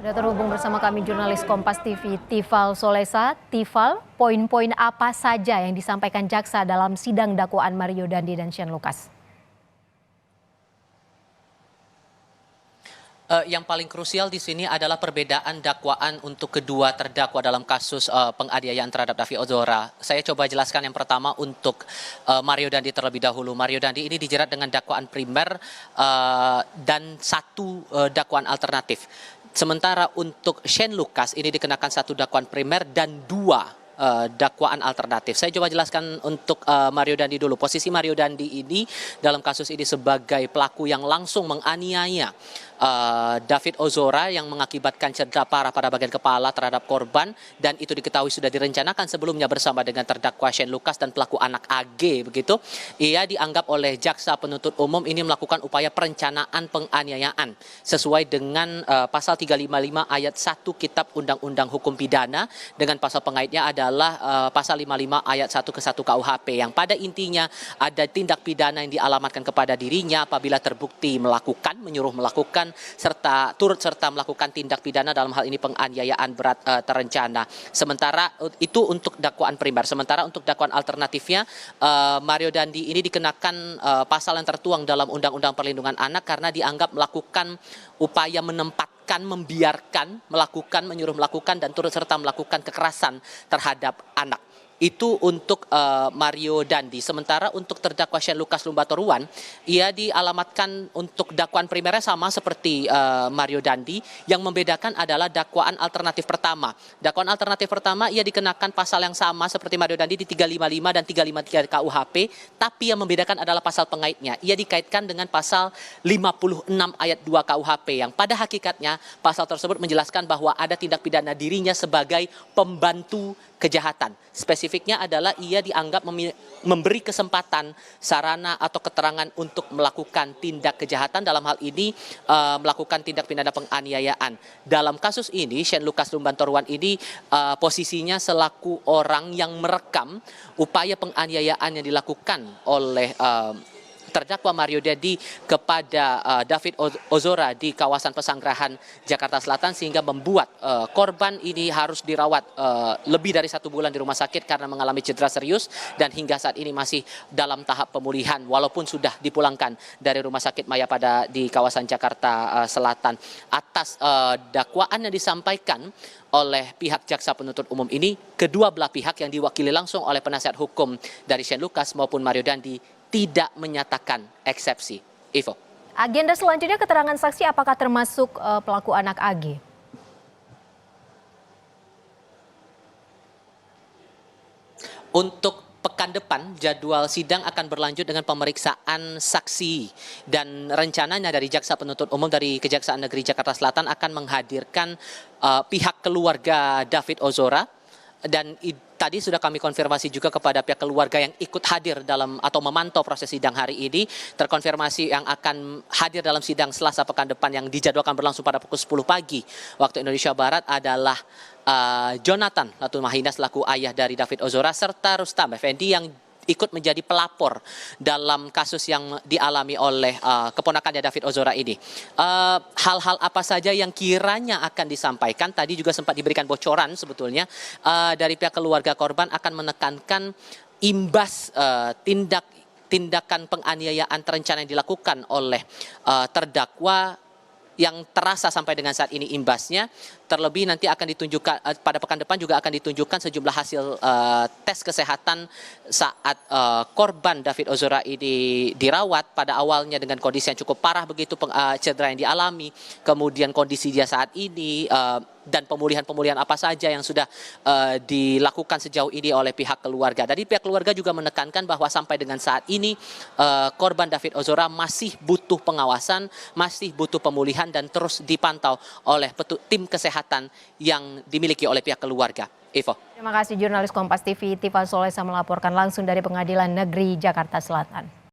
Sudah terhubung bersama kami jurnalis Kompas TV Tifal Solesa. Tifal, poin-poin apa saja yang disampaikan jaksa dalam sidang dakwaan Mario Dandi dan Shane Lucas? Yang paling krusial di sini adalah perbedaan dakwaan untuk kedua terdakwa dalam kasus penganiayaan terhadap David Ozora. Saya coba jelaskan yang pertama untuk Mario Dandi terlebih dahulu. Mario Dandi ini dijerat dengan dakwaan primer dan satu dakwaan alternatif. Sementara untuk Shane Lucas ini dikenakan satu dakwaan primer dan dua dakwaan alternatif. Saya coba jelaskan untuk Mario Dandi dulu. Posisi Mario Dandi ini dalam kasus ini sebagai pelaku yang langsung menganiaya David Ozora yang mengakibatkan cedera parah pada bagian kepala terhadap korban, dan itu diketahui sudah direncanakan sebelumnya bersama dengan terdakwa Shane Lucas dan pelaku anak AG begitu. Ia dianggap oleh jaksa penuntut umum ini melakukan upaya perencanaan penganiayaan sesuai dengan pasal 355 ayat 1 Kitab Undang-Undang Hukum Pidana, dengan pasal pengaitnya adalah pasal 55 ayat 1 ke 1 KUHP, yang pada intinya ada tindak pidana yang dialamatkan kepada dirinya apabila terbukti melakukan, menyuruh melakukan, serta turut serta melakukan tindak pidana dalam hal ini penganiayaan berat terencana. Sementara itu untuk dakwaan primer. Sementara untuk dakwaan alternatifnya, Mario Dandi ini dikenakan pasal yang tertuang dalam Undang-Undang Perlindungan Anak karena dianggap melakukan upaya menempatkan, membiarkan, melakukan, menyuruh melakukan, dan turut serta melakukan kekerasan terhadap anak. Itu untuk Mario Dandi. Sementara untuk terdakwa Shane Lucas Lumbatoruan, ia dialamatkan untuk dakwaan primernya sama seperti Mario Dandi. Yang membedakan adalah dakwaan alternatif pertama. Dakwaan alternatif pertama ia dikenakan pasal yang sama seperti Mario Dandi di 355 dan 353 KUHP, tapi yang membedakan adalah pasal pengaitnya. Ia dikaitkan dengan pasal 56 ayat 2 KUHP, yang pada hakikatnya pasal tersebut menjelaskan bahwa ada tindak pidana dirinya sebagai pembantu kejahatan. Spesifiknya adalah ia dianggap memberi kesempatan, sarana atau keterangan untuk melakukan tindak kejahatan, dalam hal ini melakukan tindak pidana penganiayaan. Dalam kasus ini, Shane Lucas Lumbatoruan ini posisinya selaku orang yang merekam upaya penganiayaan yang dilakukan oleh terdakwa Mario Dandi kepada David Ozora di kawasan Pesanggerahan Jakarta Selatan, sehingga membuat korban ini harus dirawat lebih dari 1 bulan di rumah sakit karena mengalami cedera serius, dan hingga saat ini masih dalam tahap pemulihan walaupun sudah dipulangkan dari rumah sakit Mayapada di kawasan Jakarta Selatan. Atas dakwaan yang disampaikan oleh pihak jaksa penuntut umum ini, kedua belah pihak yang diwakili langsung oleh penasihat hukum dari Shane Lucas maupun Mario Dandi tidak menyatakan eksepsi. Ivo. Agenda selanjutnya keterangan saksi apakah termasuk pelaku anak AG? Untuk pekan depan jadwal sidang akan berlanjut dengan pemeriksaan saksi, dan rencananya dari jaksa penuntut umum dari Kejaksaan Negeri Jakarta Selatan akan menghadirkan pihak keluarga David Ozora, dan tadi sudah kami konfirmasi juga kepada pihak keluarga yang ikut hadir dalam atau memantau proses sidang hari ini. Terkonfirmasi yang akan hadir dalam sidang Selasa pekan depan yang dijadwalkan berlangsung pada pukul 10 pagi waktu Indonesia Barat adalah Jonathan Latumahina selaku ayah dari David Ozora, serta Rustam Effendi yang ikut menjadi pelapor dalam kasus yang dialami oleh keponakannya David Ozora ini. Hal-hal apa saja yang kiranya akan disampaikan, tadi juga sempat diberikan bocoran sebetulnya dari pihak keluarga korban akan menekankan imbas tindakan penganiayaan terencana yang dilakukan oleh terdakwa yang terasa sampai dengan saat ini imbasnya. Terlebih nanti akan ditunjukkan pada pekan depan juga akan ditunjukkan sejumlah hasil tes kesehatan saat korban David Ozora ini dirawat, pada awalnya dengan kondisi yang cukup parah begitu, cedera yang dialami, kemudian kondisi dia saat ini, dan pemulihan apa saja yang sudah dilakukan sejauh ini oleh pihak keluarga. Dari pihak keluarga juga menekankan bahwa sampai dengan saat ini korban David Ozora masih butuh pengawasan, masih butuh pemulihan, dan terus dipantau oleh tim kesehatan yang dimiliki oleh pihak keluarga. Ivo. Terima kasih jurnalis Kompas TV Tifal Solesa melaporkan langsung dari Pengadilan Negeri Jakarta Selatan.